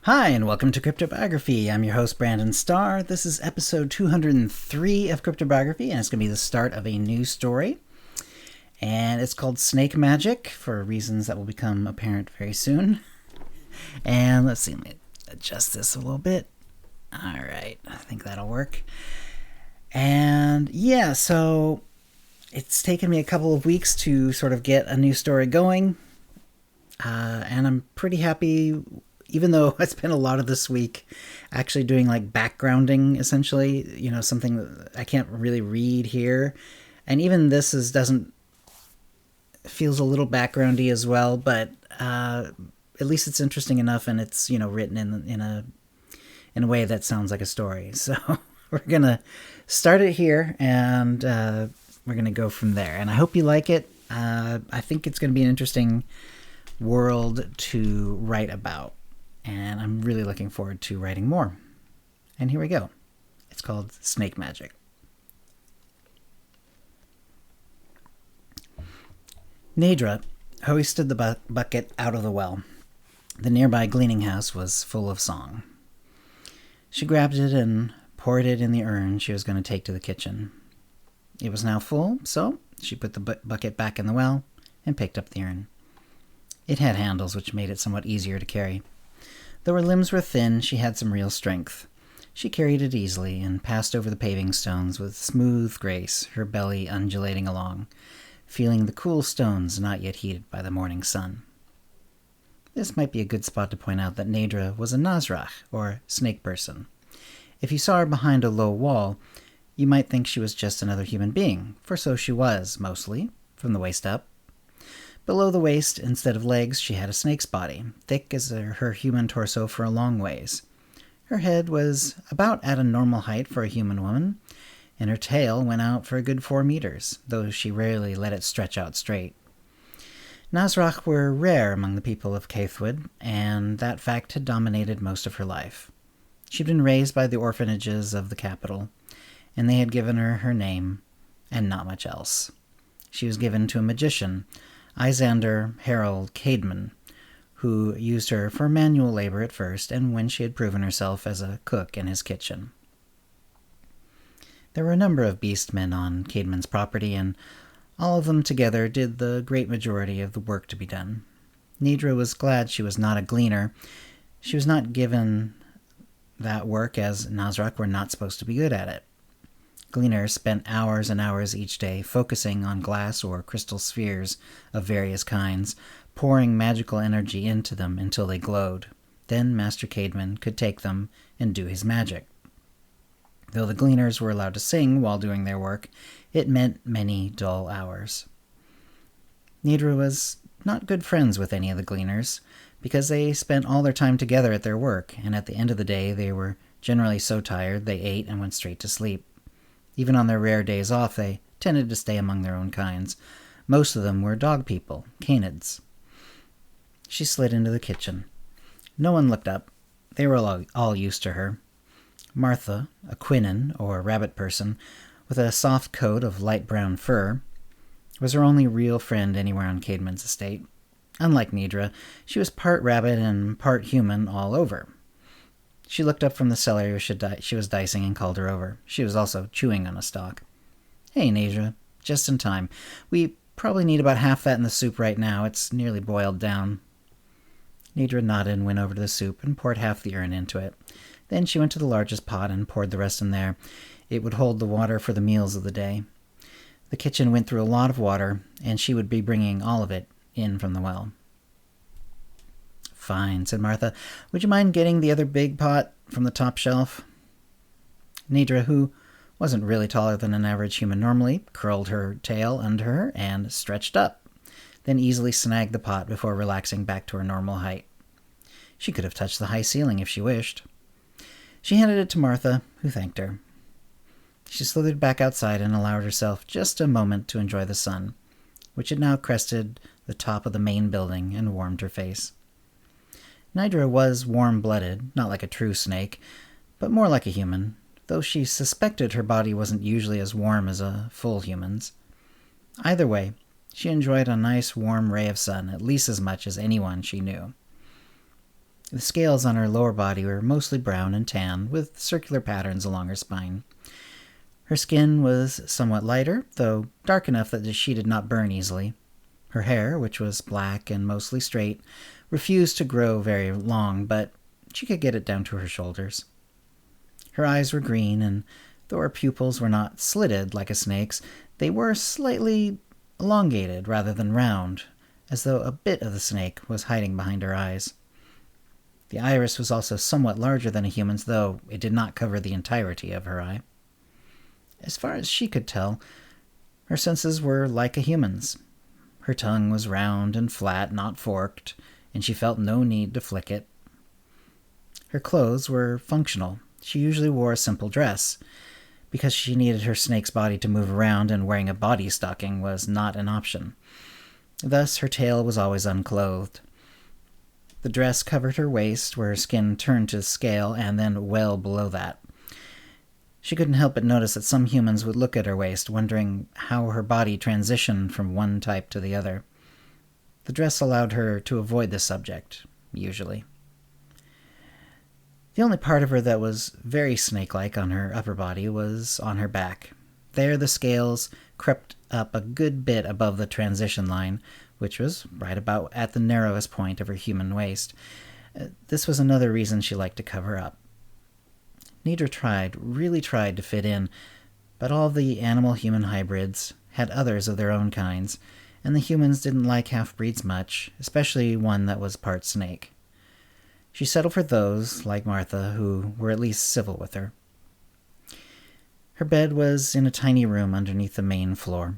Hi, and welcome to CryptoBiography. I'm your host, Brandon Starr. This is episode 203 of CryptoBiography, and it's going to be the start of a new story. And it's called Snake Magic, for reasons that will become apparent very soon. And let's see, let me adjust this a little bit. All right, I think that'll work. And yeah, so it's taken me a couple of weeks to sort of get a new story going. And I'm pretty happy, even though I spent a lot of this week actually doing like backgrounding, essentially, something that I can't really read here. And even this feels a little backgroundy as well, but at least it's interesting enough, and it's, written in a way that sounds like a story. So we're going to start it here, and we're going to go from there. And I hope you like it. I think it's going to be an interesting world to write about, and I'm really looking forward to writing more. And here we go. It's called Snake Magic. Nadra hoisted the bucket out of the well. The nearby gleaning house was full of song. She grabbed it and poured it in the urn she was going to take to the kitchen. It was now full, so she put the bucket back in the well and picked up the urn. It had handles, which made it somewhat easier to carry. Though her limbs were thin, she had some real strength. She carried it easily and passed over the paving stones with smooth grace, her belly undulating along, feeling the cool stones not yet heated by the morning sun. This might be a good spot to point out that Nadra was a Nazrach, or snake person. If you saw her behind a low wall, you might think she was just another human being, for so she was, mostly, from the waist up. Below the waist, instead of legs, she had a snake's body, thick as her human torso for a long ways. Her head was about at a normal height for a human woman, and her tail went out for a good 4 meters, though she rarely let it stretch out straight. Nazrach were rare among the people of Caithwood, and that fact had dominated most of her life. She'd been raised by the orphanages of the capital, and they had given her her name, and not much else. She was given to a magician, Isander Harold Caedmon, who used her for manual labor at first, and when she had proven herself as a cook in his kitchen. There were a number of beastmen on Caedmon's property, and all of them together did the great majority of the work to be done. Nadra was glad she was not a gleaner. She was not given that work, as Nazrach were not supposed to be good at it. Gleaners spent hours and hours each day focusing on glass or crystal spheres of various kinds, pouring magical energy into them until they glowed. Then Master Caedmon could take them and do his magic. Though the gleaners were allowed to sing while doing their work, it meant many dull hours. Nadra was not good friends with any of the gleaners, because they spent all their time together at their work, and at the end of the day they were generally so tired they ate and went straight to sleep. Even on their rare days off, they tended to stay among their own kinds. Most of them were dog people, canids. She slid into the kitchen. No one looked up. They were all used to her. Martha, a quinin, or rabbit person, with a soft coat of light brown fur, was her only real friend anywhere on Caedmon's estate. Unlike Nadra, she was part rabbit and part human all over. She looked up from the celery she was dicing and called her over. She was also chewing on a stalk. "Hey, Nadra, just in time. We probably need about half that in the soup right now. It's nearly boiled down." Nadra nodded and went over to the soup and poured half the urn into it. Then she went to the largest pot and poured the rest in there. It would hold the water for the meals of the day. The kitchen went through a lot of water, and she would be bringing all of it in from the well. "Fine," said Martha. "Would you mind getting the other big pot from the top shelf?" Nadra, who wasn't really taller than an average human normally, curled her tail under her and stretched up, then easily snagged the pot before relaxing back to her normal height. She could have touched the high ceiling if she wished. She handed it to Martha, who thanked her. She slithered back outside and allowed herself just a moment to enjoy the sun, which had now crested the top of the main building and warmed her face. Nadra was warm-blooded, not like a true snake, but more like a human, though she suspected her body wasn't usually as warm as a full human's. Either way, she enjoyed a nice warm ray of sun at least as much as anyone she knew. The scales on her lower body were mostly brown and tan, with circular patterns along her spine. Her skin was somewhat lighter, though dark enough that she did not burn easily. Her hair, which was black and mostly straight, refused to grow very long, but she could get it down to her shoulders. Her eyes were green, and though her pupils were not slitted like a snake's, they were slightly elongated rather than round, as though a bit of the snake was hiding behind her eyes. The iris was also somewhat larger than a human's, though it did not cover the entirety of her eye. As far as she could tell, her senses were like a human's. Her tongue was round and flat, not forked, and she felt no need to flick it. Her clothes were functional. She usually wore a simple dress, because she needed her snake's body to move around, and wearing a body stocking was not an option. Thus, her tail was always unclothed. The dress covered her waist, where her skin turned to scale, and then well below that. She couldn't help but notice that some humans would look at her waist, wondering how her body transitioned from one type to the other. The dress allowed her to avoid this subject, usually. The only part of her that was very snake-like on her upper body was on her back. There the scales crept up a good bit above the transition line, which was right about at the narrowest point of her human waist. This was another reason she liked to cover up. Nidra really tried to fit in, but all the animal-human hybrids had others of their own kinds, and the humans didn't like half-breeds much, especially one that was part snake. She settled for those, like Martha, who were at least civil with her. Her bed was in a tiny room underneath the main floor.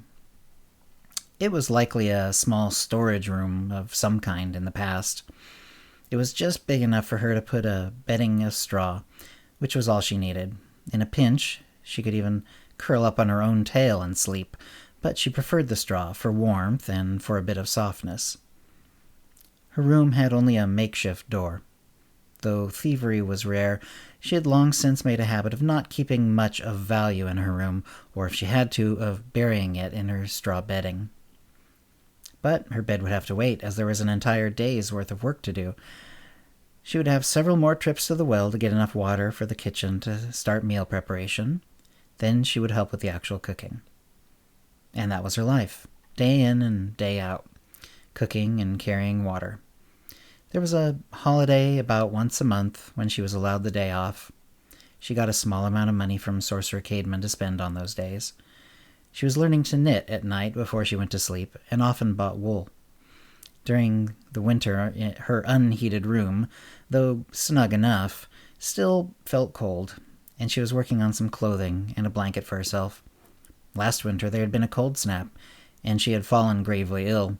It was likely a small storage room of some kind in the past. It was just big enough for her to put a bedding of straw, which was all she needed. In a pinch, she could even curl up on her own tail and sleep, but she preferred the straw for warmth and for a bit of softness. Her room had only a makeshift door. Though thievery was rare, she had long since made a habit of not keeping much of value in her room, or if she had to, of burying it in her straw bedding. But her bed would have to wait, as there was an entire day's worth of work to do. She would have several more trips to the well to get enough water for the kitchen to start meal preparation. Then she would help with the actual cooking. And that was her life, day in and day out, cooking and carrying water. There was a holiday about once a month when she was allowed the day off. She got a small amount of money from Sorcerer Caedmon to spend on those days. She was learning to knit at night before she went to sleep, and often bought wool. During the winter, her unheated room, though snug enough, still felt cold, and she was working on some clothing and a blanket for herself. Last winter there had been a cold snap, and she had fallen gravely ill.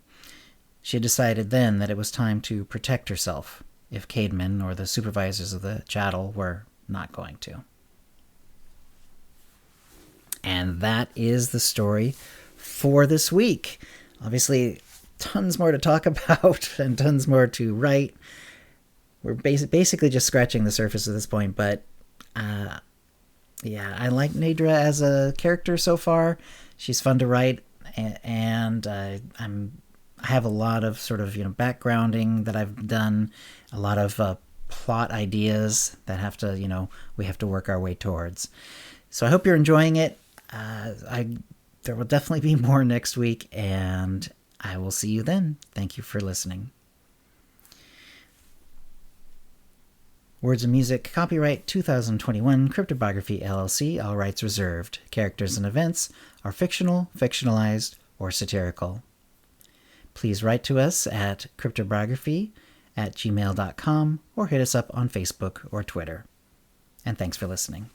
She had decided then that it was time to protect herself, if Caedmon or the supervisors of the chattel were not going to. And that is the story for this week. Obviously, tons more to talk about and tons more to write. We're basically just scratching the surface at this point, but yeah, I like Nidra as a character so far. She's fun to write, and I have a lot of sort of backgrounding that I've done, a lot of plot ideas that we have to work our way towards. So I hope you're enjoying it. There will definitely be more next week, and I will see you then. Thank you for listening. Words and music, copyright 2021, CryptoBiography LLC, all rights reserved. Characters and events are fictional, fictionalized, or satirical. Please write to us at CryptoBiography@gmail.com or hit us up on Facebook or Twitter. And thanks for listening.